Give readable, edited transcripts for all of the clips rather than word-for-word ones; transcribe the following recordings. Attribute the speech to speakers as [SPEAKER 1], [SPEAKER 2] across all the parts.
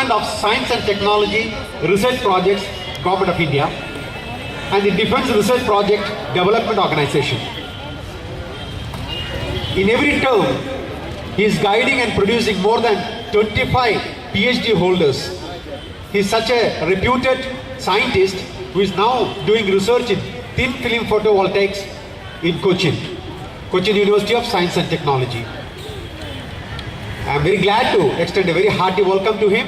[SPEAKER 1] Department of Science and Technology Research Projects, Government of India, and the Defence Research Project Development Organization. In every term, he is guiding and producing more than 25 PhD holders. He is such a reputed scientist who is now doing research in thin film photovoltaics in Cochin University of Science and Technology. I am very glad to extend a very hearty welcome to him.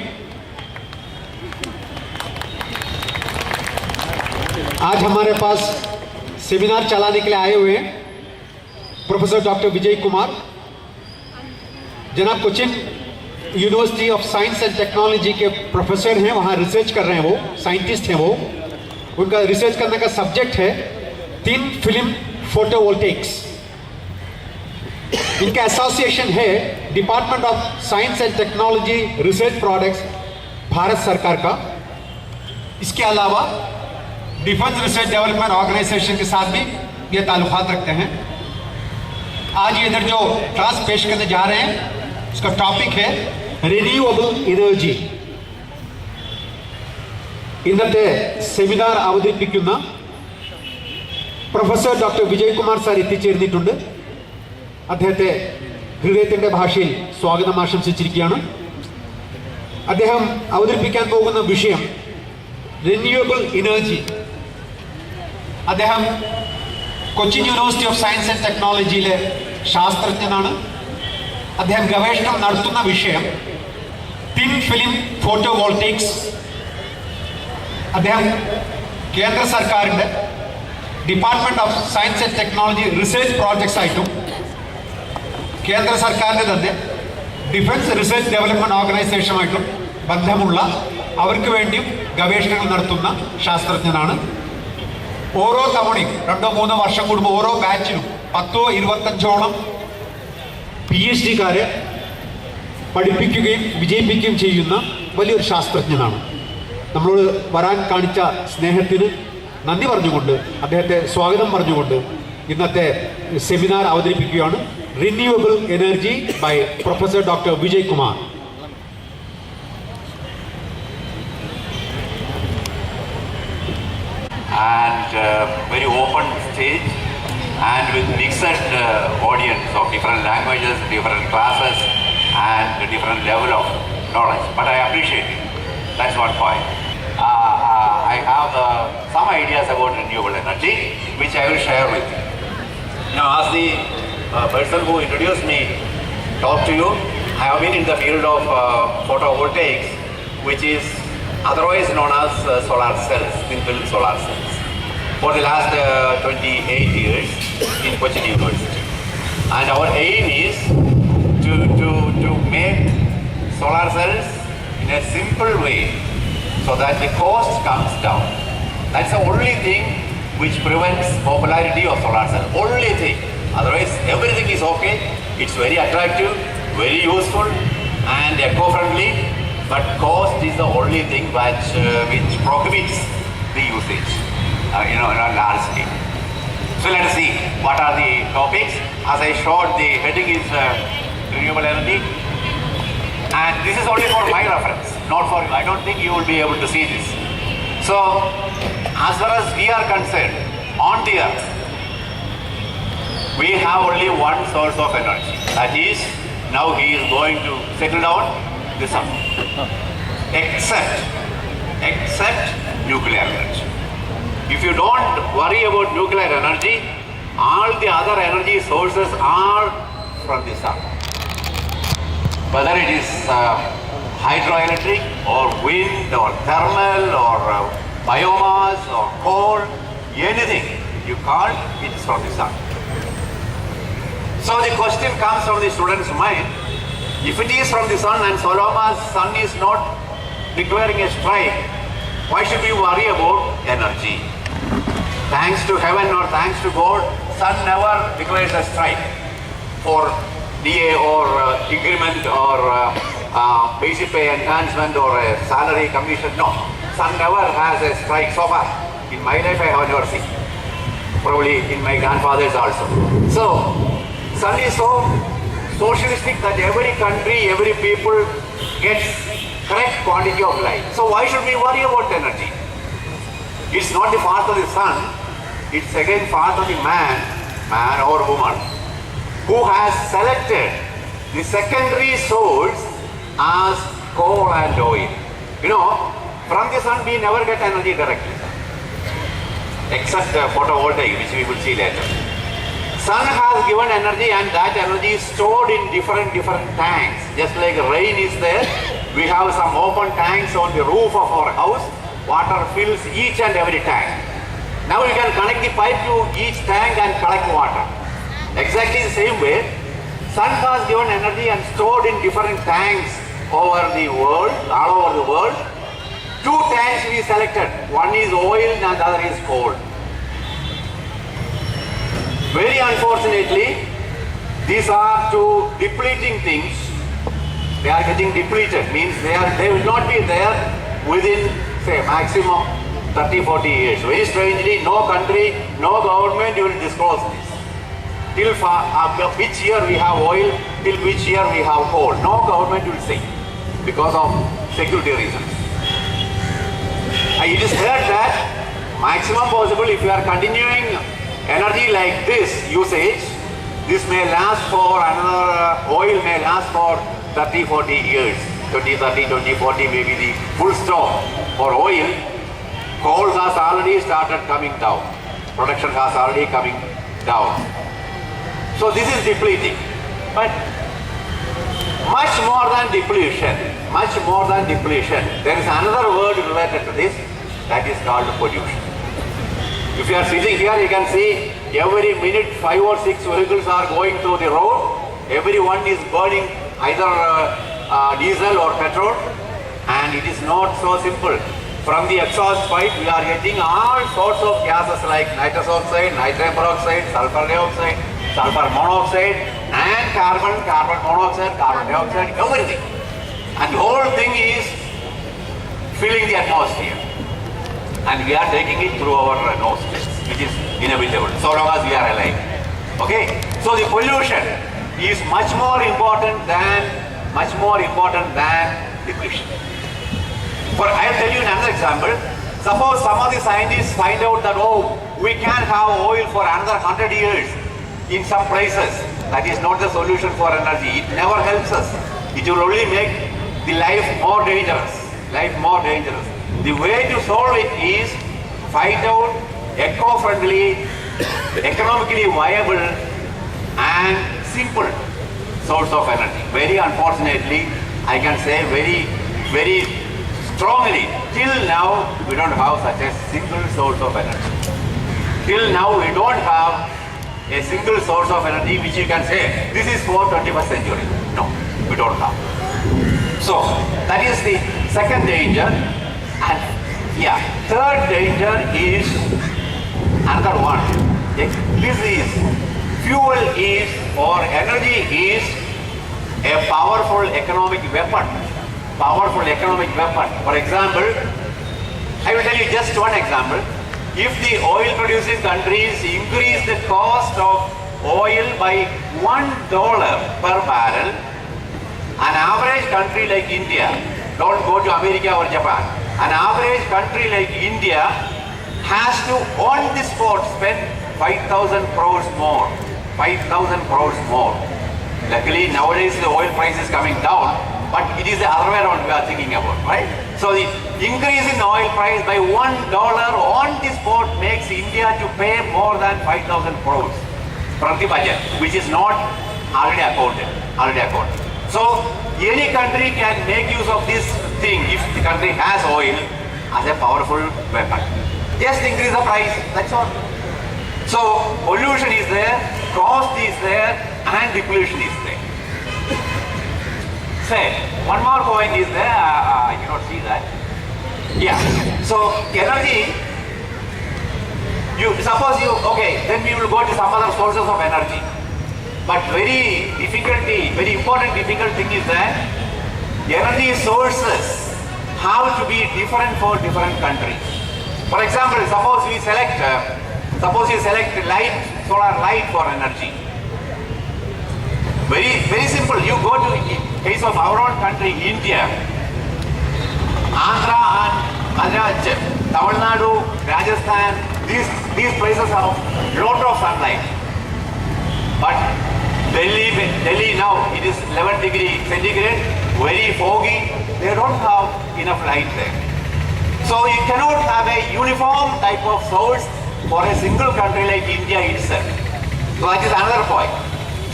[SPEAKER 1] आज हमारे पास seminar चलाने के लिए आए हुए हैं professor doctor Vijay Kumar, जनाब Cochin university of science and technology के प्रोफेसर हैं, वहाँ रिसर्च कर रहे हैं, वो साइंटिस्ट हैं। वो उनका रिसर्च करने का सब्जेक्ट है थिन फिल्म फोटोवोल्टेक्स। इनका एसोसिएशन है department of science and technology research products, Bharat सरकार का। इसके अलावा डिफेंस रिसर्च डेवलपमेंट ऑर्गेनाइजेशन के साथ भी ये ताल्लुकात रखते हैं। आज ये इधर जो क्लास पेश करने जा रहे हैं उसका टॉपिक है रिन्यूएबल एनर्जी। ഇന്നത്തെ സെമിനാർ അവതരിപ്പിക്കുന്ന പ്രൊഫസർ ഡോക്ടർ വിജയകുമാർ സാർ എത്തിച്ചേർന്നിട്ടുണ്ട്. അദ്ദേഹത്തെ ഹൃദയത്തിൻ്റെ ഭാഷയിൽ സ്വാഗതം ആശംസിച്ചിരിക്കുകയാണ്. അദ്ദേഹം അവതരിപ്പിക്കാൻ പോകുന്ന വിഷയം റിന്യൂവബിൾ എനർജി. അദ്ദേഹം Cochin university of science and ടെക്നോളജിയിലെ ശാസ്ത്രജ്ഞനാണ്. അദ്ദേഹം ഗവേഷണം നടത്തുന്ന വിഷയം തിൻ ഫിലിം ഫോട്ടോവോൾട്ടേക്സ്. അദ്ദേഹം കേന്ദ്ര സർക്കാരിൻ്റെ department of science and technology research projects ആയിട്ടും കേന്ദ്ര സർക്കാരിൻ്റെ തന്നെ ഡിഫൻസ് റിസർച്ച് ഡെവലപ്മെൻറ്റ് ഓർഗനൈസേഷനുമായിട്ടും ബന്ധമുള്ള അവർക്ക് വേണ്ടിയും ഗവേഷണങ്ങൾ നടത്തുന്ന ശാസ്ത്രജ്ഞനാണ്. ഓരോ തവണയും 2-3 വർഷം കൂടുമ്പോൾ ഓരോ ബാച്ചിലും 10-25ഓളം PhD-കാരെ പഠിപ്പിക്കുകയും വിജയിപ്പിക്കുകയും ചെയ്യുന്ന വലിയൊരു ശാസ്ത്രജ്ഞനാണ്. നമ്മളോട് വരാൻ കാണിച്ച സ്നേഹത്തിന് നന്ദി പറഞ്ഞുകൊണ്ട് അദ്ദേഹത്തെ സ്വാഗതം പറഞ്ഞുകൊണ്ട് ഇന്നത്തെ സെമിനാർ അവതരിപ്പിക്കുകയാണ്. Renewable energy by professor doctor Vijay Kumar.
[SPEAKER 2] And very open stage and with mixed audience of different languages, different classes and different level of knowledge. But I appreciate it. That's one point. I have some ideas about renewable energy which I will share with you. Now, as the person who introduced me talked to you, I have been in the field of photovoltaics, which is otherwise known as solar cells, thin film solar cells, for the last 28 years in Cochin University. And our aim is to make solar cells in a simple way so that the cost comes down. That's the only thing which prevents popularity of solar cell. Only thing. Otherwise, everything is okay. It's very attractive, very useful, and eco-friendly. But cost is the only thing which prohibits the usage, on a large scale. So let us see what are the topics. As I showed, the heading is renewable energy, and this is only for my reference, not for you. I don't think you will be able to see this. So, as far as we are concerned, on the earth, we have only one source of energy. That is, now he is going to settle down the sun. Except nuclear energy. If you don't worry about nuclear energy, all the other energy sources are from the sun. Whether it is hydroelectric or wind or thermal or biomass or coal, anything you can't, it's from the sun. So the question comes from the student's mind, if it is from the sun and so long as sun is not declaring a strike, why should we worry about energy? Thanks to heaven or thanks to God, sun never declares a strike for DA or increment or basic pay enhancement or a salary commission. No, sun never has a strike so far. In my life I have never seen. Probably in my grandfather's also. So, sun is so socialistic that every country, every people gets correct quantity of light. So why should we worry about energy? It's not the fault of the sun, it's again fault of the man or woman, who has selected the secondary source as coal and oil. You know, from the sun we never get energy directly, except photovoltaic, which we will see later. Sun has given energy, and that energy is stored in different tanks. Just like rain is there, we have some open tanks on the roof of our house. Water fills each and every tank. Now we can connect the pipe to each tank and collect water. Exactly the same way, sun has given energy and stored in different tanks over the world, all over the world. Two tanks we selected. One is oil and the other is coal. Very unfortunately, these are two depleting things. They are getting depleted, means they will not be there within, say, maximum 30-40 years. Very strangely, no country, no government will disclose this. Till which year we have oil, till which year we have coal. No government will say, because of security reasons. It is heard that maximum possible, if you are continuing energy like this usage, this may last for another, oil may last for 30-40 years. 2030, 2040 may be the full stop for oil. Coal has already started coming down. Production has already coming down. So this is depleting. But much more than depletion, there is another word related to this, that is called pollution. If you are sitting here, you can see every minute 5 or 6 vehicles are going through the road. Everyone is burning either diesel or petrol, and it is not so simple. From the exhaust pipe, we are getting all sorts of gases like nitrous oxide, nitrogen peroxide, sulfur dioxide, sulfur monoxide, and carbon monoxide, carbon dioxide, everything. And the whole thing is filling the atmosphere. And we are taking it through our nostrils, which is inevitable, so long as we are alive. Okay? So the pollution is much more important than depletion. I'll tell you another example. Suppose some of the scientists find out that, we can have oil for another 100 years in some places. That is not the solution for energy. It never helps us. It will only make the life more dangerous. The way to solve it is find out eco-friendly, economically viable and simple source of energy. Very unfortunately, I can say very strongly, till now we don't have such a single source of energy. Till now we don't have a single source of energy which you can say, this is for 21st century. No, we don't have. So, that is the second danger. And third danger is another one. This is, fuel is, or energy is a powerful economic weapon. For example, I will tell you just one example. If the oil producing countries increase the cost of oil by $1 per barrel, an average country like India, don't go to America or Japan, an average country like India has to on the spot spend 5,000 crores more. Luckily nowadays the oil price is coming down, but it is the other way around we are thinking about, right? So the increase in oil price by $1 on the spot makes India to pay more than 5,000 crores from the budget, which is not already accounted. So any country can make use of this thing if the country has oil as a powerful weapon. Just increase the price, that's all. So pollution is there, cost is there, and depletion is there. Say, one more point is there, I cannot see that. So energy, then we will go to some other sources of energy. But very important difficult thing is that energy sources have to be different for different countries. For example, suppose you select solar light for energy. Very simple. You go to the case of our own country, India. Tamil Nadu, Rajasthan, these places have lot of sunlight. But Delhi now, it is 11 degrees centigrade, very foggy. They don't have enough light there. So you cannot have a uniform type of source for a single country like India itself. So that is another point.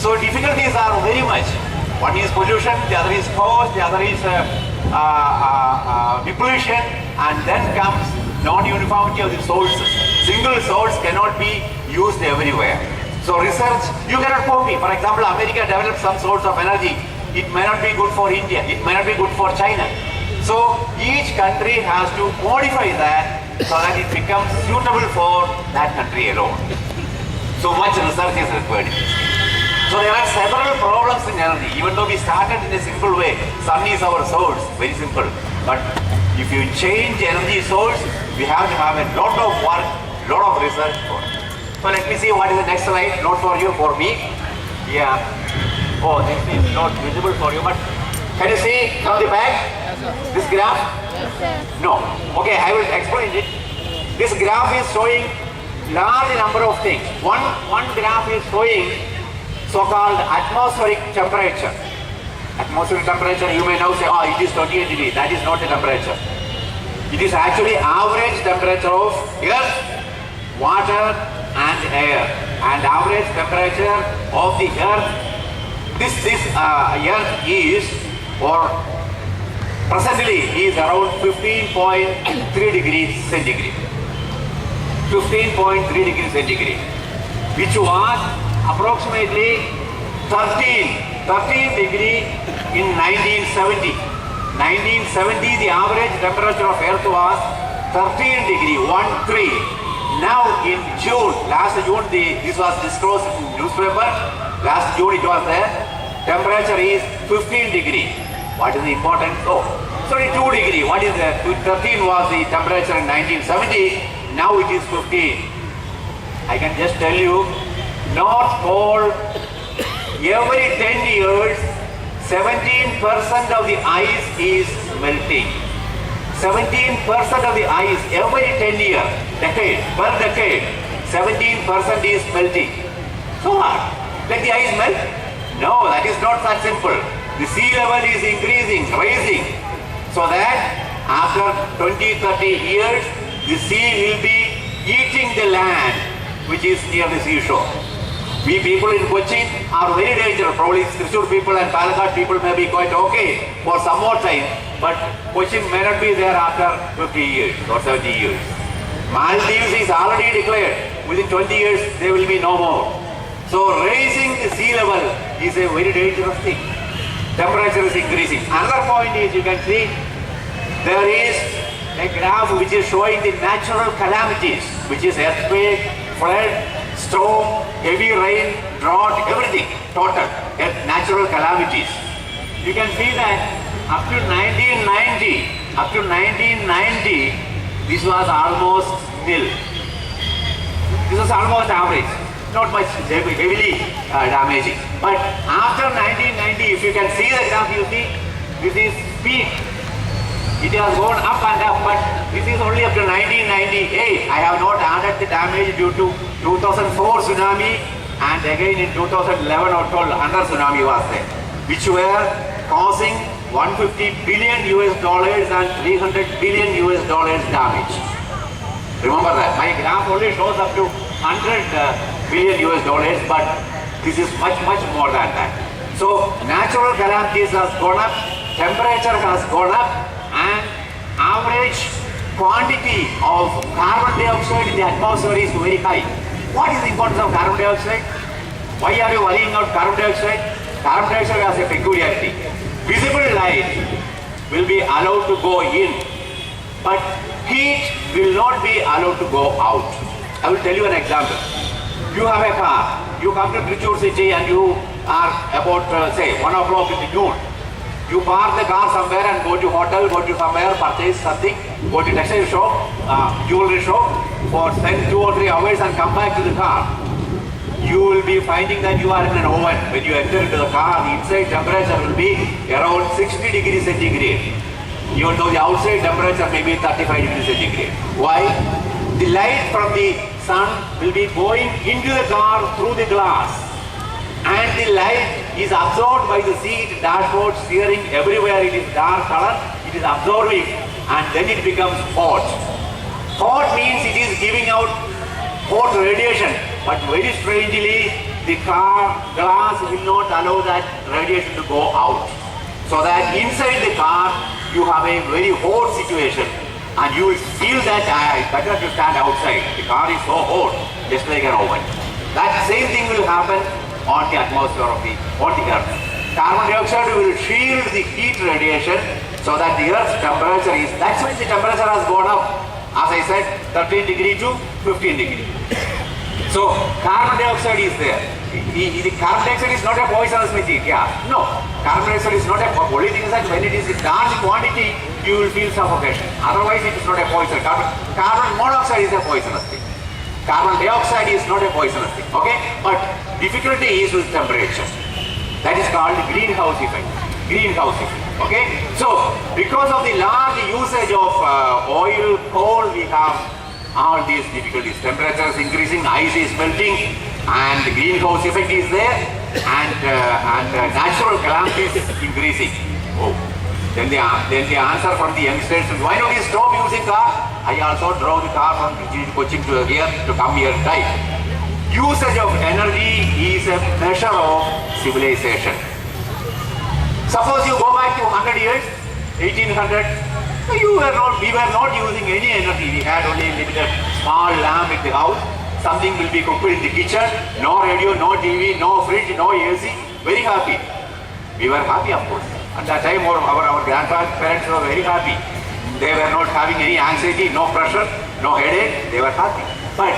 [SPEAKER 2] So difficulties are very much. One is pollution, the other is cost, the other is depletion, and then comes non-uniformity of the sources. Single source cannot be used everywhere. So research, you cannot copy. For example, America develops some source of energy. It may not be good for India. It may not be good for China. So each country has to modify that so that it becomes suitable for that country alone. So much research is required in this case. So there are several problems in energy. Even though we started in a simple way, sun is our source, very simple. But if you change energy source, we have to have a lot of work, lot of research for it. So let me see what is the next slide, not for you, for me. Yeah. Oh, this is not visible for you, but can you see from the back? This graph? No. Okay, I will explain it. This graph is showing large number of things. One graph is showing so-called atmospheric temperature. Atmospheric temperature, you may now say, oh, it is 28 degrees. That is not the temperature. It is actually average temperature of earth, water, and air. And average temperature of the earth, this earth is, or presently is around 15.3 degrees centigrade. 15.3 degrees centigrade, which was approximately 13 degree in 1970. 1970, the average temperature of earth was 13 degree, 13. Now in June, last June, this was disclosed in newspaper. Last June it was there. Temperature is 15 degree. What is the importance? Oh, sorry, 2 degree. What is that? 13 was the temperature in 1970. Now it is 15. I can just tell you, North Pole, every 10 years, 17% of the ice is melting. 17% of the ice every 10 years, per decade, 17% is melting. So what? Let the ice melt? No, that is not that simple. The sea level is increasing, rising, so that after 20-30 years, the sea will be eating the land which is near the seashore. We people in Cochin are very dangerous. Probably Thrissur people and Palakkad people may be quite okay for some more time, but Cochin may not be there after 50 years or 70 years. Maldives is already declared. Within 20 years, there will be no more. So raising the sea level is a very dangerous thing. Temperature is increasing. Another point is, you can see there is a graph which is showing the natural calamities, which is earthquake, flood, storm, heavy rain, drought, everything, total, natural calamities. You can see that up to 1990, this was almost nil. This was almost average, not much heavily damaging. But after 1990, if you can see the graph, you see this is peak. It has gone up and up, but this is only up to 1998. I have not added the damage due to 2004 tsunami, and again in 2011 or 12 another tsunami was there, which were causing $150 billion and $300 billion damage. Remember that. My graph only shows up to $100 billion, but this is much more than that. So natural calamities has gone up, temperature has gone up, and average quantity of carbon dioxide in the atmosphere is very high. What is the importance of carbon dioxide? Why are you worrying about carbon dioxide? Carbon dioxide has a peculiarity. Visible light will be allowed to go in, but heat will not be allowed to go out. I will tell you an example. You have a car. You come to Thrissur city and you are about, say, 1 o'clock in the noon. You park the car somewhere and go to hotel, go to somewhere, purchase something, go to textile shop, jewelry shop for spend 2 or 3 hours and come back to the car. You will be finding that you are in an oven. When you enter into the car, the inside temperature will be around 60 degrees centigrade. even though the outside temperature may be 35 degrees centigrade. Why? The light from the sun will be going into the car through the glass, and the light is absorbed by the seat, dashboard, steering, everywhere it is dark color, it is absorbing, and then it becomes hot. Hot means it is giving out hot radiation, but very strangely the car glass will not allow that radiation to go out. So that inside the car you have a very hot situation, and you will feel that I better to stand outside. The car is so hot, just like an oven. That same thing will happen on the atmosphere of the earth. Carbon dioxide will shield the heat radiation so that the earth's temperature is, that's why the temperature has gone up, as I said, 13 degree to 15 degree. So carbon dioxide is there. The carbon dioxide is not a poisonous material. Yeah. No, carbon dioxide is not a, only thing is that when it is in large quantity, you will feel suffocation. Otherwise it is not a poison. Carbon monoxide is a poisonous thing. Carbon dioxide is not a poisonous thing. Okay? But difficulty is with temperature. That is called greenhouse effect. Greenhouse effect. Okay? So, because of the large usage of oil, coal, we have all these difficulties. Temperature is increasing, ice is melting, and the greenhouse effect is there, and natural calamities is increasing. Oh. Then the answer from the youngsters is, why don't you stop using car? I also drove the car from Cochin to here to come here and die. Usage of energy is a measure of civilization. Suppose you go back to 100 years, 1800, we were not using any energy. We had only limited small lamp in the house. Something will be cooked in the kitchen. No radio, no TV, no fridge, no AC. Very happy. We were happy, of course. At that time, our grandparents were very happy. They were not having any anxiety, no pressure, no headache. They were happy. But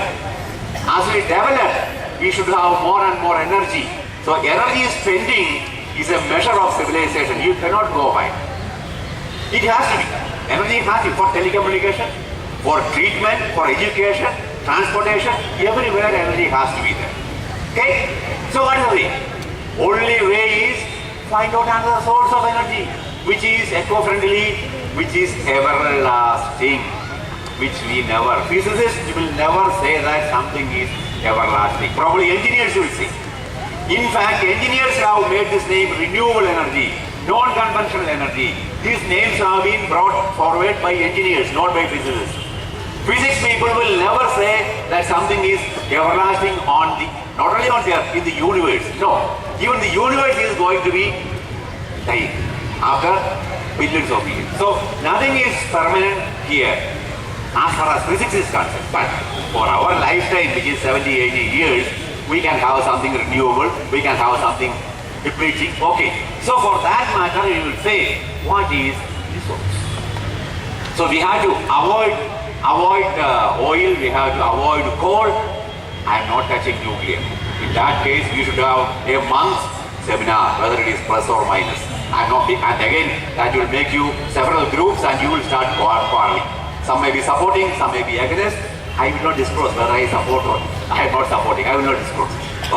[SPEAKER 2] as we develop, we should have more and more energy. So energy spending is a measure of civilization. You cannot go by. It has to be. Energy has to be for telecommunication, for treatment, for education, transportation, everywhere energy has to be there. Okay? So what is the way? Only way is find out another source of energy, which is eco-friendly, which is everlasting, which we never, physicists will never say that something is everlasting. Probably engineers will say. In fact, engineers have made this name renewable energy, non-conventional energy. These names have been brought forward by engineers, not by physicists. Physics people will never say that something is everlasting on the, not only on the earth, in the universe. No, even the universe is going to be dying after billions of years. So nothing is permanent here as far as physics is concerned. But for our lifetime, which is 70, 80 years, we can have something renewable, we can have something depleting. Okay, so for that matter, you will say, what is resource? So we have to avoid oil, we have to avoid coal. I am not touching nuclear. In that case, we should have a month's seminar, whether it is plus or minus. I am not, and again, that will make you several groups and you will start quarreling. Some may be supporting, some may be against. I will not disclose whether I support or I am not supporting. I will not disclose.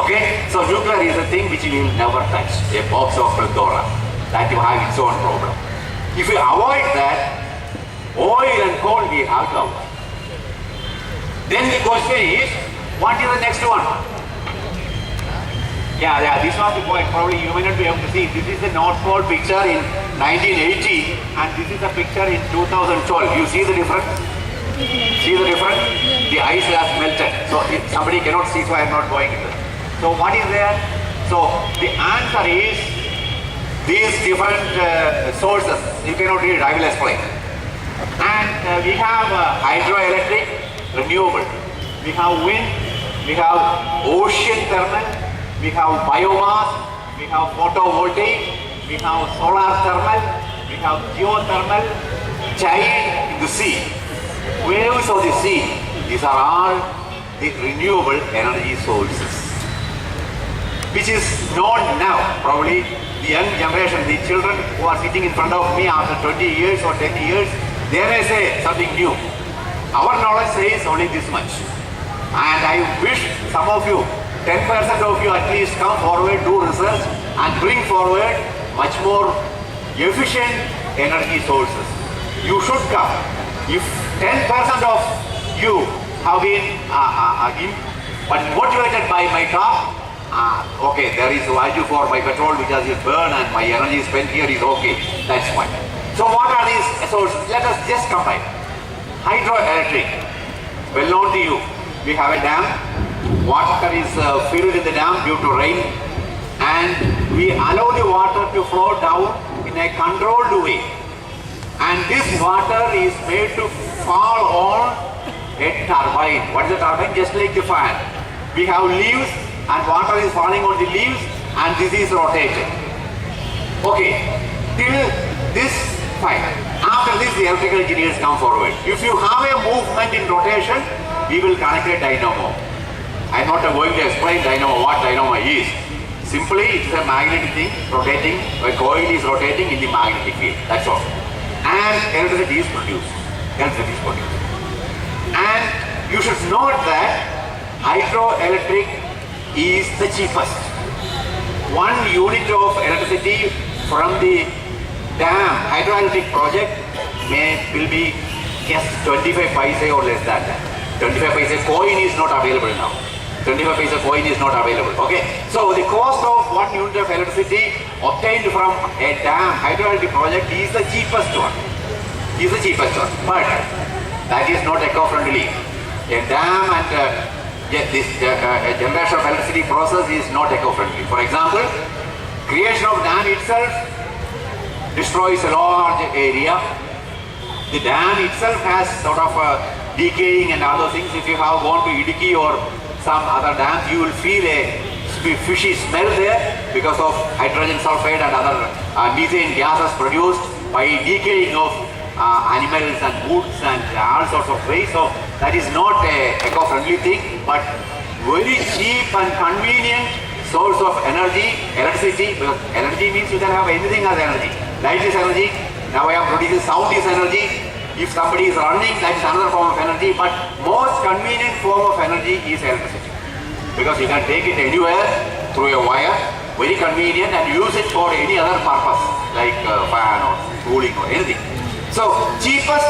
[SPEAKER 2] Okay? So nuclear is a thing which we will never touch. A box of Pandora. That will have its own problem. If we avoid that, oil and coal we have to avoid. Then the question is, what is the next one? Yeah, this was the point. Probably you may not be able to see. This is the North Pole picture in 1980 and this is the picture in 2012. You see the difference? See the difference? The ice has melted. So if somebody cannot see, so I am not going into it. So what is there? So the answer is these different sources. You cannot read it, I will explain. And we have hydroelectric, renewable. We have wind, we have ocean thermal, we have biomass, we have photovoltaic, we have solar thermal, we have geothermal, child in the sea, waves of the sea. These are all the renewable energy sources, which is known now. Probably the young generation, the children who are sitting in front of me after 20 years or 10 years, they may say something new. Our knowledge says only this much. And I wish some of you, 10% of you at least, come forward, do research and bring forward much more efficient energy sources. You should come. If 10% of you have been but motivated by my talk, okay, there is value for my petrol which has been burned and my energy spent here is okay. That's fine. So what are these sources? Let us just combine. Hydroelectric, well known to you. We have a dam. Water is filled in the dam due to rain, and we allow the water to flow down in a controlled way. And this water is made to fall on a turbine. What is a turbine? Just like the fan. We have leaves and water is falling on the leaves and this is rotated. Okay, till this fine. After this the electrical engineers come forward. If you have a movement in rotation, we will connect a dynamo. I am not going to explain dynamo, what dynamo is. Simply it is a magnetic thing rotating, a coil is rotating in the magnetic field. That's all. And electricity is produced. Electricity is produced. And you should note that hydroelectric is the cheapest. 1 unit of electricity from the dam hydroelectric project will be just 25 paise or less than that. 25 paise coin is not available now. 25 paise coin is not available. Okay. So the cost of 1 unit of electricity obtained from a dam hydroelectric project is the cheapest one. Is the cheapest one. But that is not eco-friendly. A dam and this generation of electricity process is not eco-friendly. For example, creation of dam itself destroys a large area. The dam itself has sort of decaying and other things. If you have gone to Idiki or some other dams, you will feel a fishy smell there because of hydrogen sulfide and other methane gases produced by decaying of animals and woods and all sorts of ways. So that is not a eco-friendly thing, but very cheap and convenient source of energy, electricity. Because energy means you can have anything as energy. Light is energy. Now I am producing sound is energy. If somebody is running, that is another form of energy. But most convenient form of energy is electricity, because you can take it anywhere through a wire, very convenient, and use it for any other purpose like fan or cooling or anything. So cheapest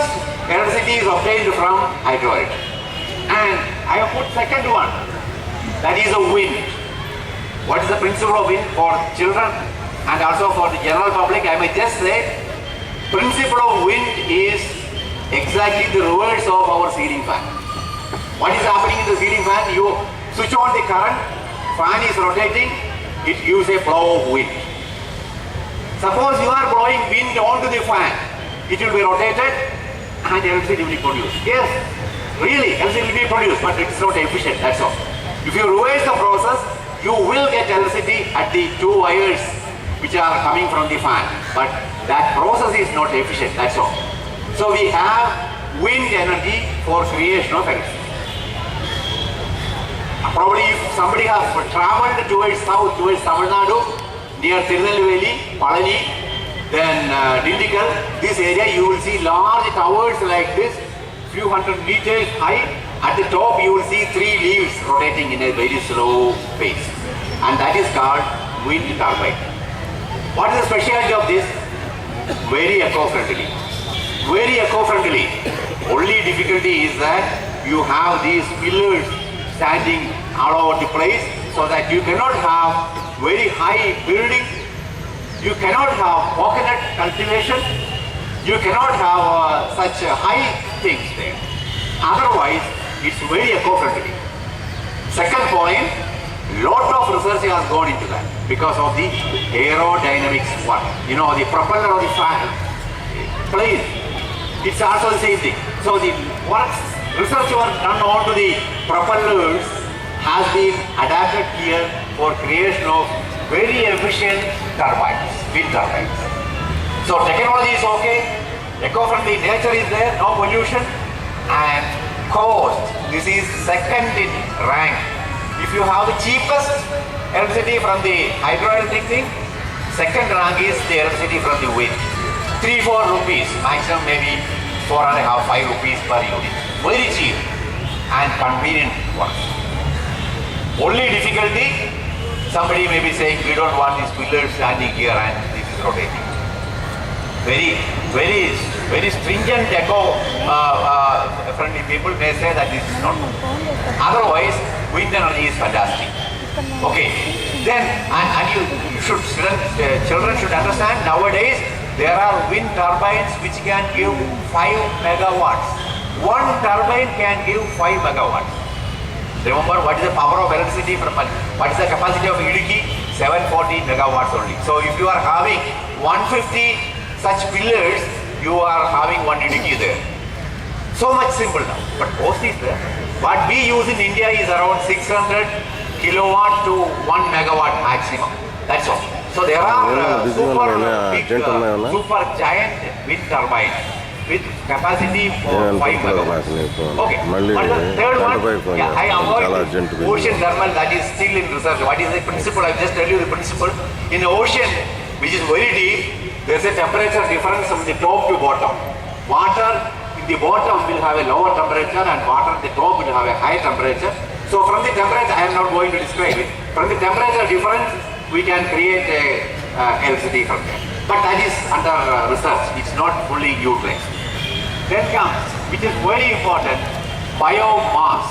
[SPEAKER 2] electricity is obtained from hydroelectric. And I have put second one, that is a wind. What is the principle of wind for children and also for the general public? I may just say, principle of wind is exactly the reverse of our ceiling fan. What is happening in the ceiling fan? You switch on the current, fan is rotating, it gives a flow of wind. Suppose you are blowing wind onto the fan, it will be rotated and electricity will be produced. Yes, really, electricity will be produced, but it's not efficient, that's all. If you reverse the process, you will get electricity at the 2 wires which are coming from the fan. But that process is not efficient, that's all. So we have wind energy for creation of electricity. Probably if somebody has traveled towards south, towards Tamil Nadu, near Tirunelveli, Palani, then Dindigul, this area you will see large towers like this, few hundred meters high. At the top you will see 3 leaves rotating in a very slow pace, and that is called wind turbine. What is the specialty of this? Very eco-friendly. Very eco-friendly. Only difficulty is that you have these pillars standing all over the place, so that you cannot have very high buildings, you cannot have coconut cultivation, you cannot have such high things there. Otherwise, it's very eco-friendly. Second point, lot of research has gone into that because of the aerodynamics one. You know, the propeller of the fan plane, it's also the same thing. So the research work done onto the propellers has been adapted here for creation of very efficient turbines, wind turbines. So technology is okay, eco-friendly nature is there, no pollution, and cost, this is second in rank. If you have the cheapest electricity from the hydroelectric thing, second rank is the electricity from the wind. 3-4 rupees, maximum maybe 4.5-5 rupees per unit. Very cheap and convenient one. Only difficulty, somebody may be saying we don't want these pillars standing here and this is rotating. Very very stringent eco-friendly people may say that this is not good. Otherwise, wind energy is fantastic. Okay, then and you should children should understand nowadays there are wind turbines which can give 5 megawatts. One turbine can give 5 megawatts. Remember what is the power of electricity from what is the capacity of Idukki? 740 megawatts only. So if you are having 150 such pillars, you are having one Idukki there. So much simple now. But cost is there. What we use in India is around 600 kilowatt to 1 megawatt maximum. That's all. So there are super giant wind turbines with capacity for 5 megawatts. Okay. But the third one, I avoid ocean thermal, that is still in research. What is the principle? I just tell you the principle. In the ocean, which is very deep, there is a temperature difference from the top to bottom. Water in the bottom will have a lower temperature and water at the top will have a higher temperature. So from the temperature, I am not going to describe it. From the temperature difference, we can create electricity from there. But that is under research. It's not fully utilized. Then comes, which is very important, biomass.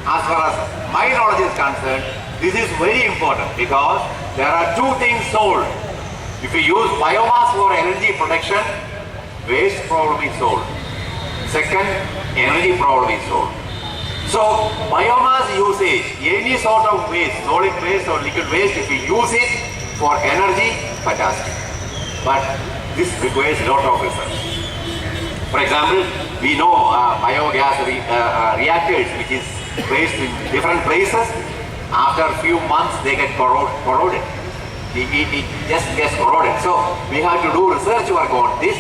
[SPEAKER 2] As far as my knowledge is concerned, this is very important because there are two things sold. If you use biomass for energy production, waste problem is solved. Second, energy problem is solved. So, biomass usage, any sort of waste, solid waste or liquid waste, if you use it for energy, fantastic. But this requires a lot of research. For example, we know biogas reactors, which is placed in different places. After a few months, they get corroded. It just gets corroded. So we have to do research work on this,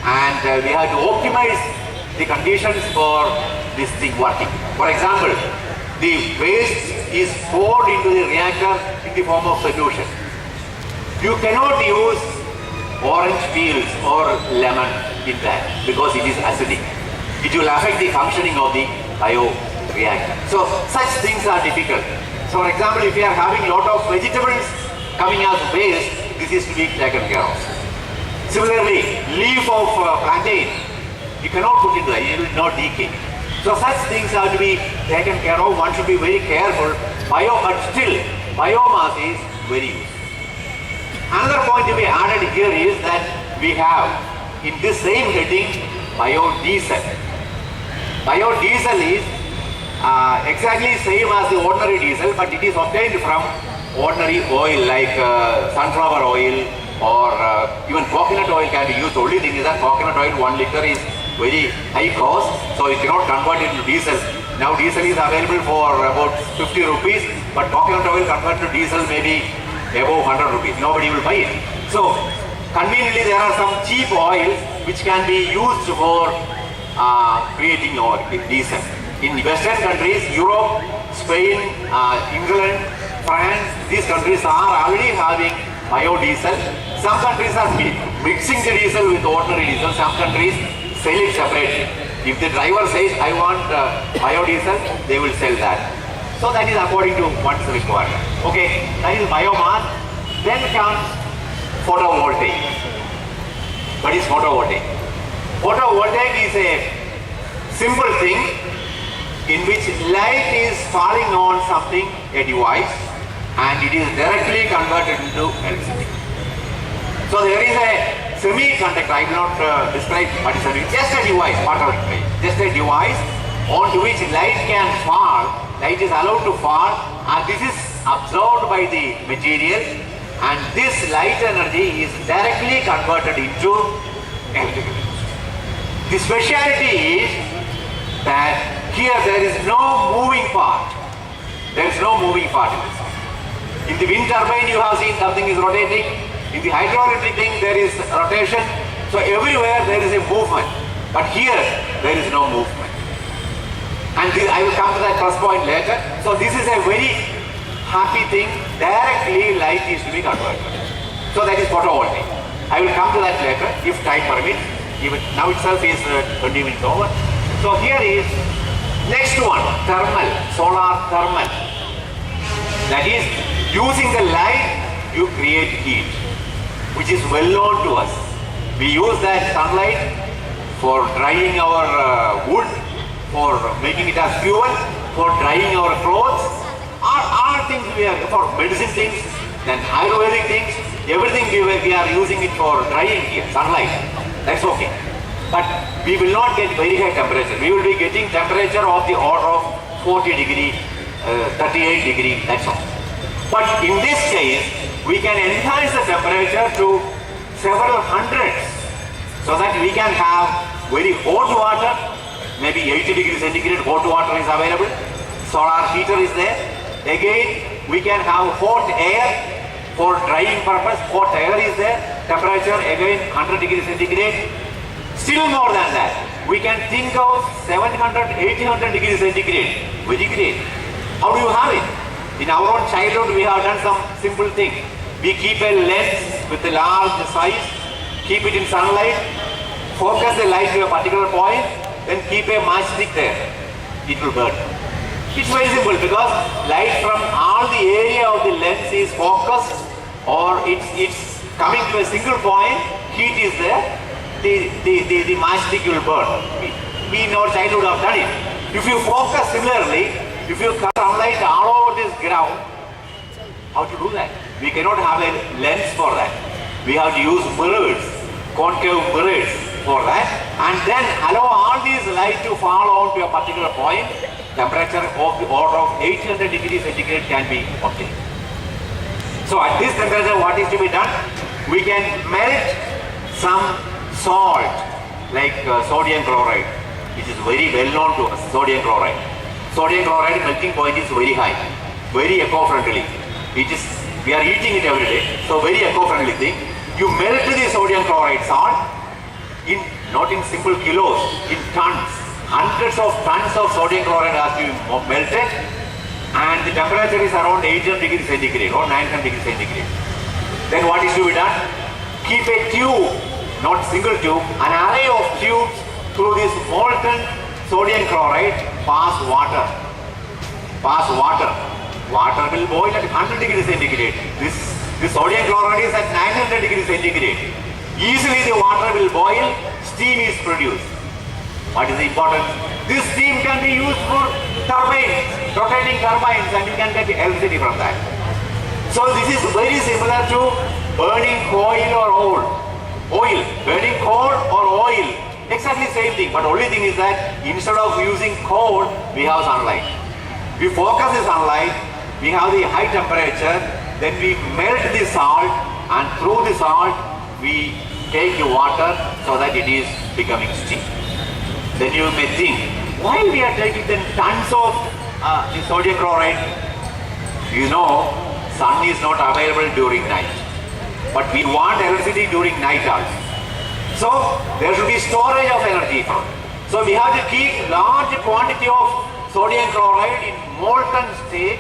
[SPEAKER 2] and we have to optimize the conditions for this thing working. For example, the waste is poured into the reactor in the form of solution. You cannot use orange peels or lemon in that because it is acidic. It will affect the functioning of the bioreactor. So such things are difficult. So for example, if you are having a lot of vegetables coming as waste, this is to be taken care of. Similarly, leaf of plantain, you cannot put into that, it will not decay. So such things have to be taken care of. One should be very careful. But still, biomass is very useful. Another point to be added here is that we have in this same heading biodiesel. Biodiesel is exactly same as the ordinary diesel, but it is obtained from ordinary oil like sunflower oil or even coconut oil can be used. The only thing is that coconut oil 1 liter is very high cost, so you cannot convert it into diesel. Now diesel is available for about 50 rupees, but coconut oil converted to diesel may be above 100 rupees. Nobody will buy it. So conveniently there are some cheap oils which can be used for creating oil, diesel. In Western countries, Europe, Spain, England, France, these countries are already having biodiesel. Some countries are mixing the diesel with ordinary diesel. Some countries sell it separately. If the driver says, I want biodiesel, they will sell that. So that is according to what's required. Okay, that is biomass. Then comes photovoltaic. What is photovoltaic? Photovoltaic is a simple thing in which light is falling on something, a device, and it is directly converted into electricity. So there is a semiconductor, I will not describe what is it, just a device, just a device onto which light can fall. Light is allowed to fall, and this is absorbed by the material, and this light energy is directly converted into electrical energy. The speciality is that here there is no moving part. There is no moving part in this. In the wind turbine you have seen something is rotating. In the hydroelectric thing there is rotation. So everywhere there is a movement. But here there is no movement. And I will come to that first point later. So this is a very happy thing. Directly light is to be converted. So that is photovoltaic. I will come to that later if time permits. Even now itself is 20 minutes over. So here is next one, thermal, solar thermal. That is using the light you create heat, which is well known to us. We use that sunlight for drying our wood, for making it as fuel, for drying our clothes, are things we are, for medicine things, then Ayurvedic things, everything we are using it for drying here, sunlight, that's okay. But we will not get very high temperature. We will be getting temperature of the order of 40 degree, 38 degree, that's all. But in this case, we can enhance the temperature to several hundreds so that we can have very hot water, maybe 80 degrees centigrade hot water is available, solar heater is there. Again, we can have hot air for drying purpose, hot air is there, temperature again 100 degrees centigrade. Still more than that, we can think of 700, 800 degrees centigrade, very great. How do you have it? In our own childhood, we have done some simple thing. We keep a lens with a large size, keep it in sunlight, focus the light to a particular point, then keep a matchstick there. It will burn. It's very simple because light from all the area of the lens is focused or it's coming to a single point, heat is there, the matchstick will burn. We in our childhood have done it. If you focus similarly, if you cast sunlight all over this ground, how to do that? We cannot have a lens for that. We have to use mirrors, concave mirrors for that, and then allow all these light to fall on to a particular point. Temperature of the order of 800 degrees centigrade can be obtained. So at this temperature, what is to be done? We can melt some salt like sodium chloride, which is very well known to us, sodium chloride. Sodium chloride melting point is very high, very eco-friendly. We are eating it every day, so very eco-friendly thing. You melt the sodium chloride salt not in simple kilos, in tons. Hundreds of tons of sodium chloride has to be melted, and the temperature is around 800 degrees centigrade or 900 degrees centigrade. Then what is to be done? Keep a tube, not single tube, an array of tubes through this molten sodium chloride pass water. Water will boil at 100 degrees centigrade. This sodium chloride is at 900 degrees centigrade. Easily the water will boil, steam is produced. What is important? This steam can be used for turbines, rotating turbines, and you can get electricity from that. So this is very similar to burning coal or oil. Burning coal or oil, exactly same thing, but only thing is that instead of using coal, we have sunlight. We focus the sunlight, we have the high temperature, then we melt the salt, and through the salt, we take the water so that it is becoming steam. Then you may think, why we are taking then tons of the sodium chloride? You know, sun is not available during night, but we want electricity during night also. So there should be storage of energy. So we have to keep large quantity of sodium chloride in molten state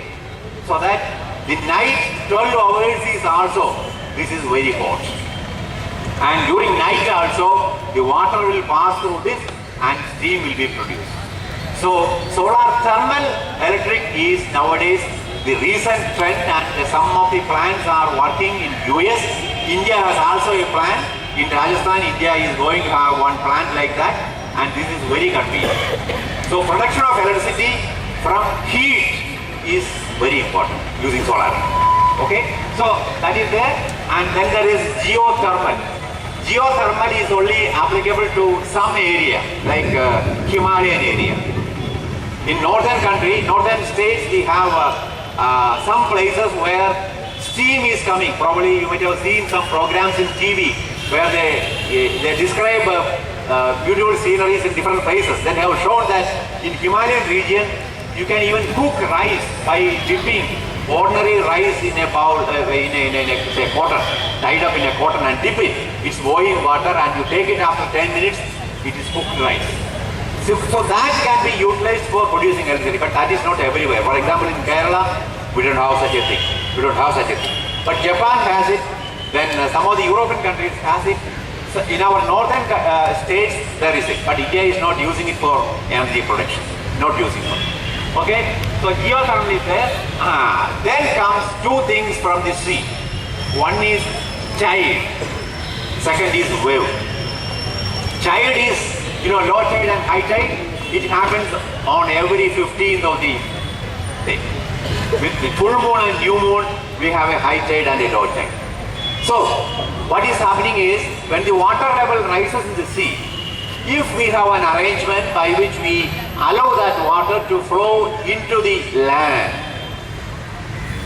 [SPEAKER 2] so that the night 12 hours is also, this is very hot. And during night also, the water will pass through this and steam will be produced. So solar thermal electric is nowadays the recent trend, and some of the plants are working in US. India has also a plant. In Rajasthan, India is going to have one plant like that, and this is very convenient. So production of electricity from heat is very important using solar. Okay, so that is there, and then there is geothermal. Geothermal is only applicable to some area, like Himalayan area. In northern states, we have some places where steam is coming. Probably you might have seen some programs in TV where they describe beautiful sceneries in different places. Then they have shown that in Himalayan region, you can even cook rice by dipping ordinary rice in a bowl, in a cotton, tied up in a cotton, and dip it. It's boiling water, and you take it after 10 minutes, it is cooked rice. So that can be utilized for producing electricity, but that is not everywhere. For example, in Kerala, we don't have such a thing. But Japan has it, then some of the European countries has it. So in our northern states, there is it, but India is not using it for energy production, not using it. Okay, so geothermal is there. Then comes two things from the sea. One is tide, second is wave. Tide is low tide and high tide, it happens on every 15th of the day. With the full moon and new moon, we have a high tide and a low tide. So, what is happening is, when the water level rises in the sea, if we have an arrangement by which we allow that water to flow into the land,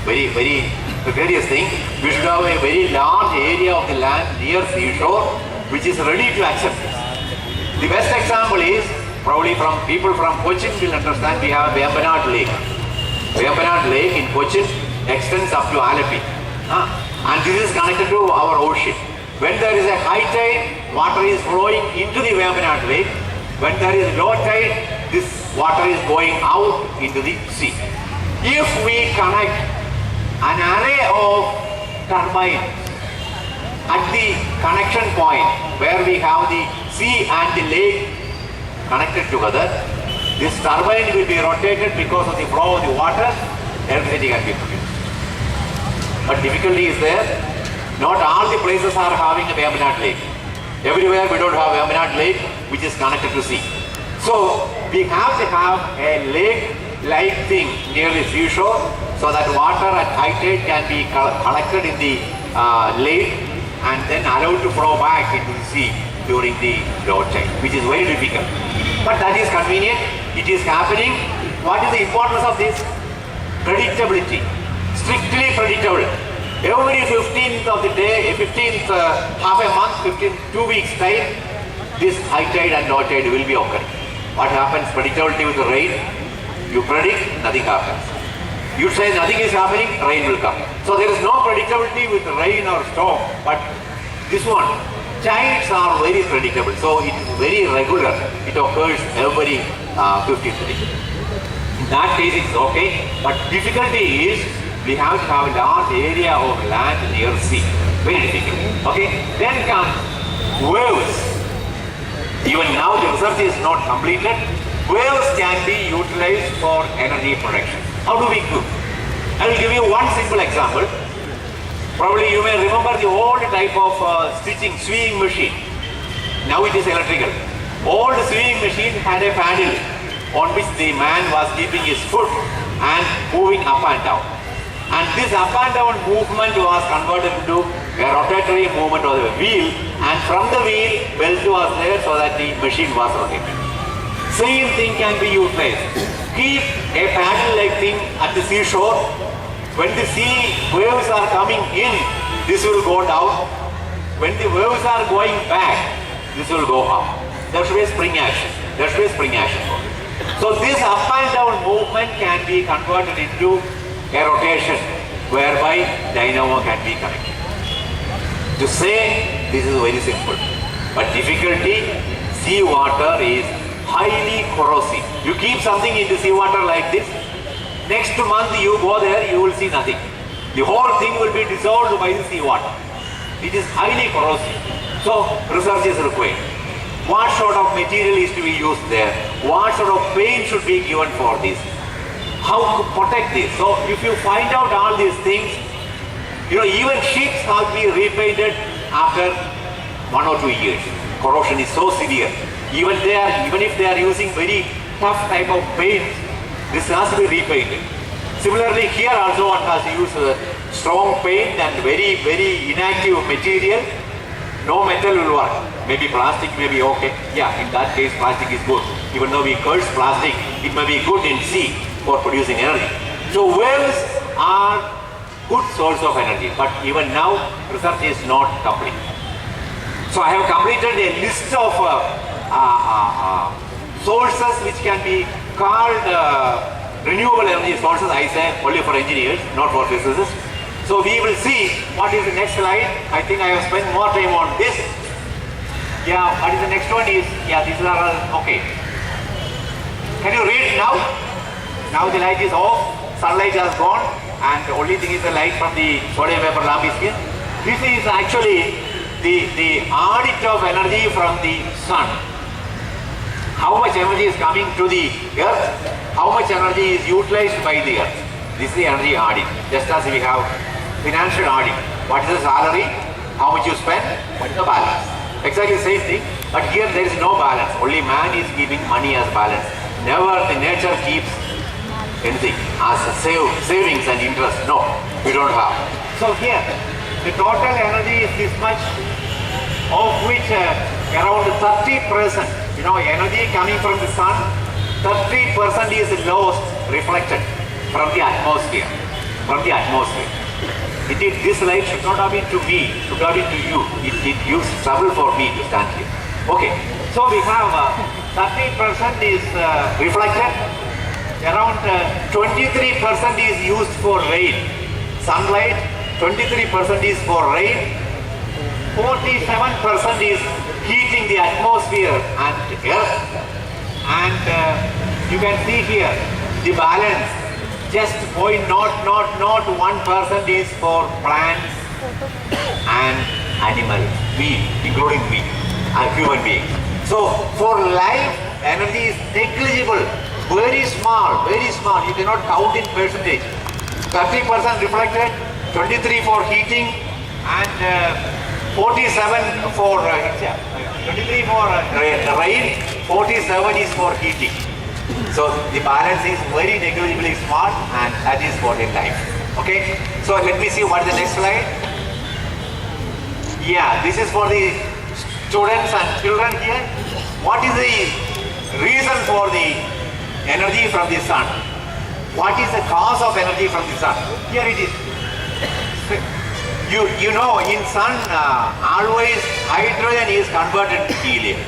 [SPEAKER 2] very various thing, we should have a very large area of the land near seashore which is ready to accept this. The best example is, probably from people from Cochin will understand, we have Vembanad Lake. Vembanad Lake in Cochin extends up to Alapi. And this is connected to our ocean. When there is a high tide, water is flowing into the Vembanad Lake. When there is low tide, this water is going out into the sea. If we connect an array of turbines at the connection point where we have the sea and the lake connected together, this turbine will be rotated because of the flow of the water, electricity can be produced. But difficulty is there, not all the places are having a Vembanad Lake. Everywhere we don't have Vembanad Lake which is connected to sea. So we have to have a lake-like thing near the seashore so that water at high tide can be collected in the lake and then allowed to flow back into the sea during the low tide, which is very difficult. But that is convenient, it is happening. What is the importance of this? Predictability, strictly predictable. Every 15th of the day, 15th half a month, 2 weeks time, this high tide and low tide will be occurring. What happens? Predictability with the rain. You predict, nothing happens. You say nothing is happening, rain will come. So there is no predictability with rain or storm. But this one, tides are very predictable. So it is very regular. It occurs every 15th day. In that case it is okay. But difficulty is, we have to have a large area of land near sea. Very difficult. Okay. Then comes waves. Even now the research is not completed. Waves can be utilized for energy production. How do we do? I will give you one simple example. Probably you may remember the old type of sewing machine. Now it is electrical. Old sewing machine had a paddle on which the man was keeping his foot and moving up and down. And this up and down movement was converted into a rotatory movement of the wheel, and from the wheel, belt was there so that the machine was rotated. Same thing can be utilized. Keep a paddle-like thing at the seashore. When the sea waves are coming in, this will go down. When the waves are going back, this will go up. There should be a spring action. There should be a spring action. So this up and down movement can be converted into a rotation whereby dynamo can be connected. To say this is very simple, but difficulty, sea water is highly corrosive. You keep something in the sea water like this, next month you go there, you will see nothing. The whole thing will be dissolved by the sea water. It is highly corrosive. So research is required. What sort of material is to be used there? What sort of paint should be given for this? How to protect this? So if you find out all these things, even ships have to be repainted after 1 or 2 years. Corrosion is so severe. Even if they are using very tough type of paint, this has to be repainted. Similarly, here also one has to use strong paint and very inactive material. No metal will work. Maybe plastic may be okay. Yeah, in that case plastic is good. Even though we curse plastic, it may be good in sea for producing energy. So waves are good source of energy, but even now research is not complete. So I have completed a list of sources which can be called renewable energy sources. I say only for engineers, not for physicists. So we will see what is the next slide. I think I have spent more time on this. Yeah, what is the next one is, yeah, these are okay. Can you read now? Now the light is off, sunlight has gone, and the only thing is the light from the sodium vapor lamp is here. This is actually the audit of energy from the sun. How much energy is coming to the earth, how much energy is utilized by the earth. This is the energy audit. Just as we have financial audit. What is the salary, how much you spend, what is the balance. Exactly the same thing. But here there is no balance. Only man is keeping money as balance. Never the nature keeps anything as savings and interest. No, we don't have. So here, the total energy is this much, of which around 30%, energy coming from the sun, 30% is lost, reflected from the atmosphere. This light should not have been to me, should have been to you. It gives trouble for me to stand here. Okay, so we have 30% is reflected, around 23% is used for rain. Sunlight, 23% is for rain, 47% is heating the atmosphere and earth. And you can see here, the balance, just 0.001% is for plants and animals, we, including me, and human beings. So for life, energy is negligible, very small, you cannot count in percentage. 30% reflected, 23 for heating, and 47 for 23 for rain, 47 is for heating. So the balance is very negligibly small, and that is what in life. Okay, so let me see what is the next slide. Yeah, this is for the students and children here. What is the reason for the energy from the sun? What is the cause of energy from the sun? Here it is. You know, in sun, always hydrogen is converted to helium.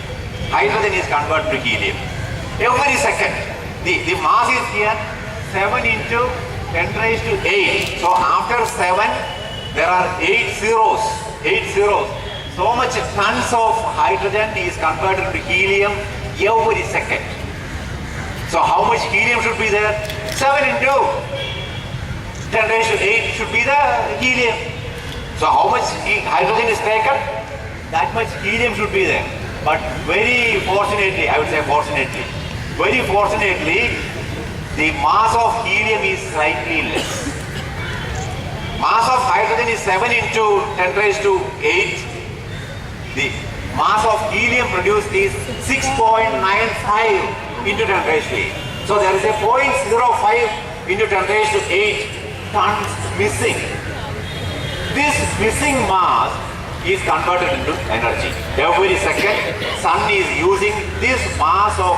[SPEAKER 2] Every second. The mass is here, 7 into 10 raised to 8. So after 7, there are 8 zeros. So much tons of hydrogen is converted to helium every second. So how much helium should be there? 7 into 10 raised to 8 should be the helium. So how much hydrogen is taken? That much helium should be there. But very fortunately, I would say fortunately, very fortunately, the mass of helium is slightly less. Mass of hydrogen is 7 into 10 raised to 8. The mass of helium produced is 6.95 into 10 raised to 8. So there is a 0.05 into 10 raised to 8 tons missing. This missing mass is converted into energy. Every second, sun is using this mass of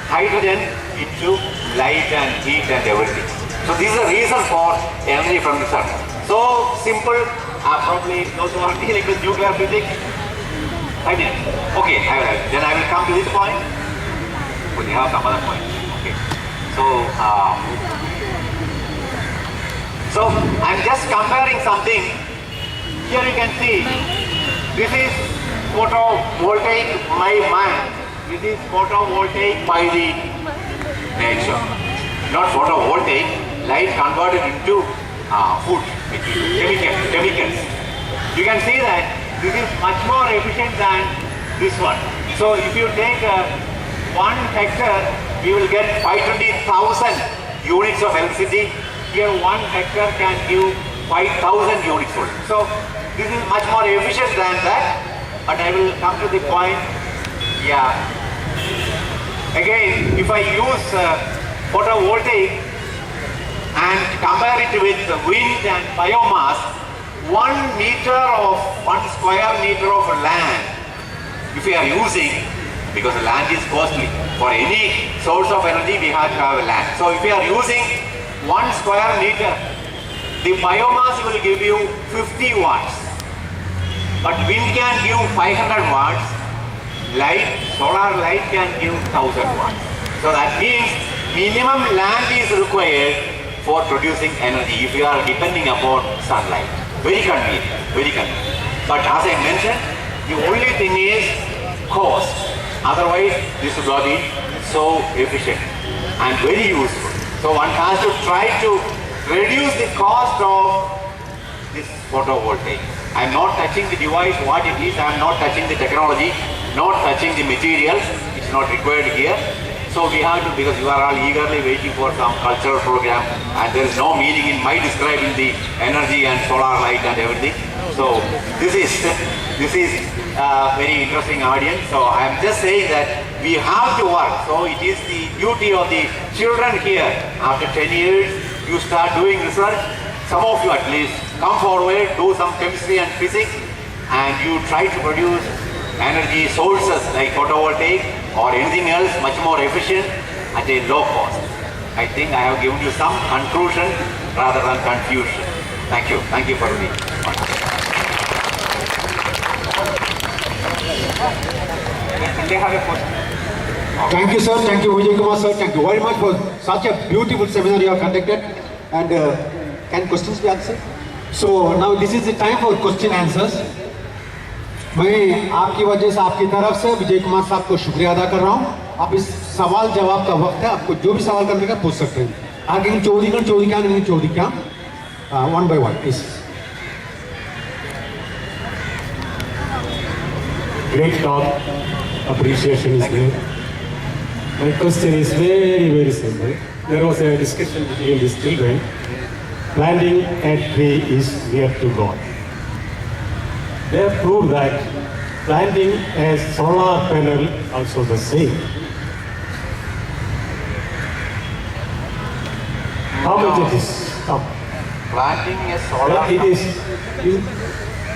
[SPEAKER 2] hydrogen into light and heat and everything. So this is the reason for energy from the sun. So simple, probably those who are dealing with nuclear physics, I did. Okay, then I will come to this point. We have some other point. Okay. So I'm just comparing something. Here you can see, this is photovoltaic by man. This is photovoltaic by the nature. Not photovoltaic, light converted into food, chemicals. You can see that this is much more efficient than this one. So if you take 1 hectare, we will get 520,000 units of electricity. Here 1 hectare can give 5,000 units. So this is much more efficient than that, but I will come to the point. Yeah. Again, if I use photovoltaic and compare it with wind and biomass, 1 square meter of land, if we are using, because land is costly, for any source of energy we have to have land. So if we are using 1 square meter, the biomass will give you 50 watts. But wind can give 500 watts, solar light can give 1000 watts. So that means minimum land is required for producing energy if you are depending upon sunlight. Very convenient. But as I mentioned, the only thing is cost. Otherwise, this would not be so efficient and very useful. So one has to try to reduce the cost of this photovoltaic. I am not touching the device, what it is, I am not touching the technology, not touching the materials, it's not required here. So we have to, because you are all eagerly waiting for some cultural program, and there is no meaning in my describing the energy and solar light and everything. So this is very interesting audience. So I am just saying that we have to work. So it is the duty of the children here. After 10 years, you start doing research. Some of you at least come forward, do some chemistry and physics, and you try to produce energy sources like photovoltaic or anything else much more efficient at a low cost. I think I have given you some conclusion rather than confusion. Thank you. Thank you for me.
[SPEAKER 1] Thank you, sir. Thank you, Vijayakumar, sir. Thank you very much for such a beautiful seminar you have conducted. And can questions be answered? So now this is the time for question answers. मैं आपकी वजह से आपकी तरफ से विजय कुमार साहब को शुक्रिया अदा कर रहा हूँ. आप इस सवाल जवाब का वक्त है, आपको जो भी सवाल करने का पूछ सकते हैं. आगे चौधरी क्या one by one, please.
[SPEAKER 3] Great talk, appreciation is there. My question is very, very simple. There was a discussion between these children. Planting a tree is near to God. They have proved that planting a solar panel also the same. How much it is?
[SPEAKER 2] Planting a solar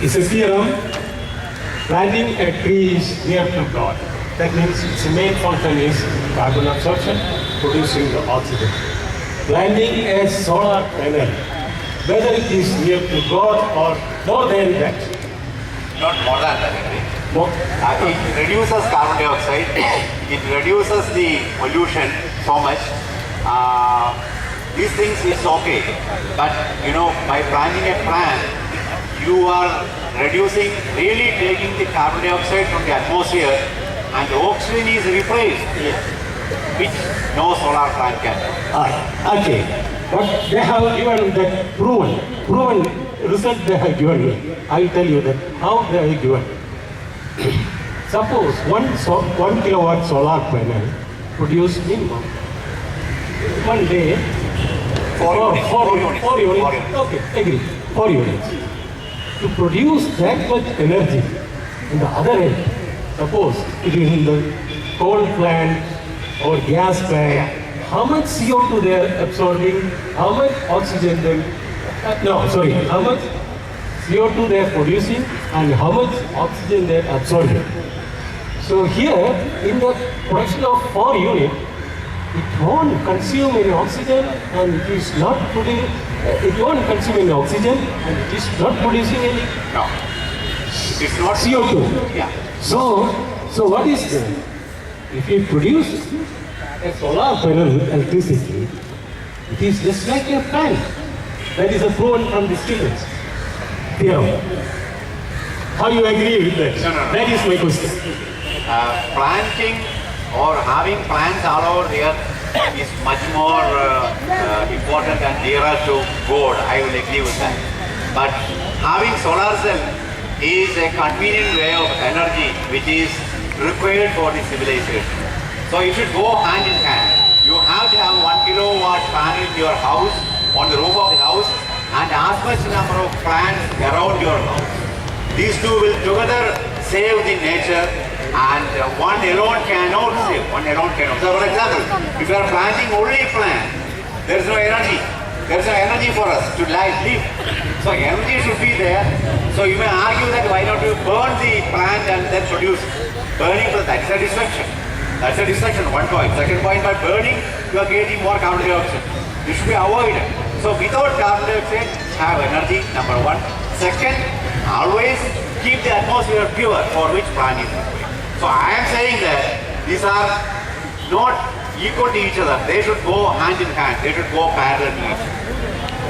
[SPEAKER 3] It's a theorem. Planting a tree is near to God. That means its main function is carbon absorption, producing the oxygen. Planting a solar panel, whether it is near to God or more than that.
[SPEAKER 2] Not more than that, I think. It reduces carbon dioxide, it reduces the pollution so much. These things is okay, but you know, by planting a plant, you are reducing, really taking the carbon dioxide from the atmosphere, and the oxygen is replaced, which no solar plant can do.
[SPEAKER 3] Okay, but they have given that proven result they have given me. I will tell you that how they have given. Suppose 1 kilowatt solar panel produce minimum one day 4 units. Okay, agree. 4 units. To produce that much energy in the other end, suppose it is in the coal plant or gas plant, how much CO2 they are absorbing, how much oxygen they how much CO2 they are producing and how much oxygen they are absorbing. So here, in the production of 4 units, it won't consume any oxygen and it is not putting, it won't consume any oxygen and it is not producing any
[SPEAKER 2] It's not
[SPEAKER 3] CO2.
[SPEAKER 2] Yeah.
[SPEAKER 3] So what is there? If you produce a solar panel electricity, it is just like a plant. That is a proven from the students. Theorem. How you agree with that?
[SPEAKER 2] No.
[SPEAKER 3] That is my question.
[SPEAKER 2] Planting or having plants all over the earth is much more important and dearer to God. I will agree with that. But having solar cell is a convenient way of energy which is required for the civilization. So it should go hand in hand. You have to have 1 kilowatt panel in your house, on the roof of the house, and as much number of plants around your house. These two will together save the nature, and one alone cannot save. So for example, if you are planting only plant, there is no energy. There is no energy for us to live. So energy should be there. So you may argue that why not you burn the plant and then produce. Burning, that is a destruction. That's a destruction, one point. Second point, by burning, you are getting more carbon dioxide. This should be avoided. So without carbon dioxide, have energy, number one. Second, always keep the atmosphere pure, for which plant is required. So I am saying that these are not equal to each other. They should go hand in hand. They should go parallel to each other.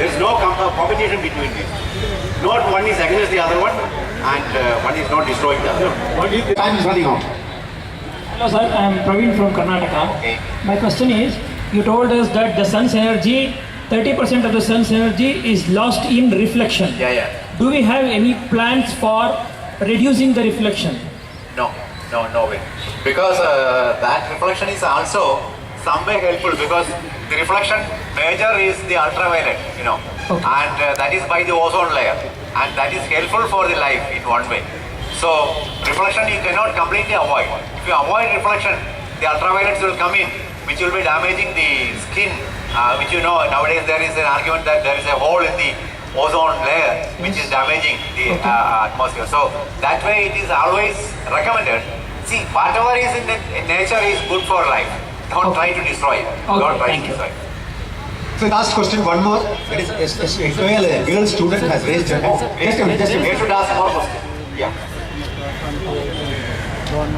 [SPEAKER 2] There is no competition between these. Not one is against the other one, and one is not destroying the other.
[SPEAKER 1] Time is running out.
[SPEAKER 4] Hello sir, I am Praveen from Karnataka.
[SPEAKER 2] Okay.
[SPEAKER 4] My question is, you told us that the sun's energy, 30% of the sun's energy is lost in reflection.
[SPEAKER 2] Yeah.
[SPEAKER 4] Do we have any plans for reducing the reflection?
[SPEAKER 2] No way. Because that reflection is also some way helpful, because the reflection major is the ultraviolet,
[SPEAKER 4] Okay.
[SPEAKER 2] and that is by the ozone layer, and that is helpful for the life in one way. So reflection you cannot completely avoid. If you avoid reflection, the ultraviolets will come in, which will be damaging the skin, which you know nowadays there is an argument that there is a hole in the ozone layer which is damaging the atmosphere. So that way it is always recommended. See, whatever is in nature is good for life. Don't try to destroy it. Don't try to destroy it.
[SPEAKER 1] So last question, one more. That is, a girl student has raised her hand. Just a minute, just a
[SPEAKER 2] You
[SPEAKER 1] minute.
[SPEAKER 2] should ask more questions. Yeah.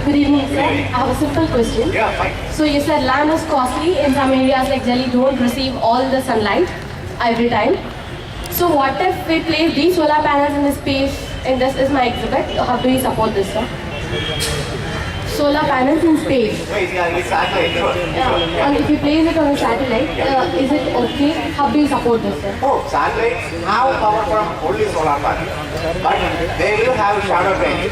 [SPEAKER 5] Good evening, sir. I have a simple question.
[SPEAKER 2] Yeah, fine.
[SPEAKER 5] So you said land is costly. In some areas like Delhi don't receive all the sunlight every time. So what if we place these solar panels in the space, and this is my exhibit, how do you support this, sir? Solar panels in space.
[SPEAKER 2] Exactly.
[SPEAKER 5] Yeah. And if you place it on a satellite, is it okay? How do you support this, sir?
[SPEAKER 2] Oh, satellites have power from only solar panels, but they will have shadow training.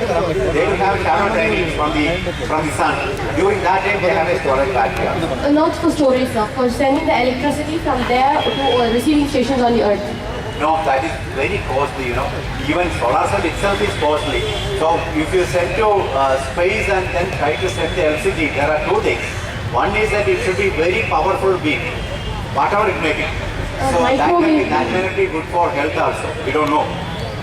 [SPEAKER 2] They will have shadow training from the sun. During that time, they have a storage battery.
[SPEAKER 5] Not for storage, sir. For sending the electricity from there to receiving stations on the earth.
[SPEAKER 2] No, that is very costly, you know. Even solar cell itself is costly. So if you send to space and then try to send the LCD, there are two things. One is that it should be very powerful beam, whatever it may be. So that may not be good for health also. We don't know.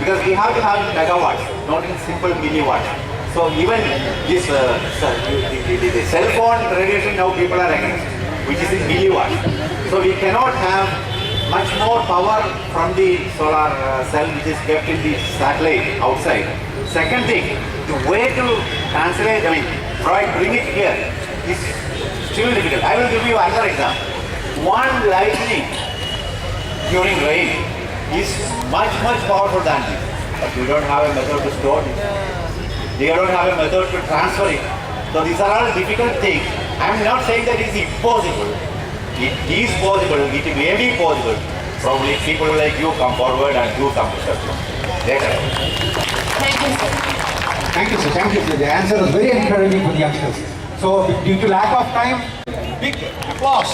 [SPEAKER 2] Because we have to have megawatts, not in simple milliwatts. So even this the cell phone radiation now people are against, which is in milliwatts. So we cannot have much more power from the solar cell which is kept in the satellite outside. Second thing, the way to translate, bring it here is still difficult. I will give you another example. One lightning during rain is much powerful than this. But we don't have a method to store it. We don't have a method to transfer it. So these are all difficult things. I am not saying that it is impossible. It is possible, it may be possible. Probably people like you come forward and do some research later.
[SPEAKER 5] Thank you, sir.
[SPEAKER 1] Thank you, sir. Thank you, sir. The answer was very encouraging for the youngsters. So, due to lack of time, big applause.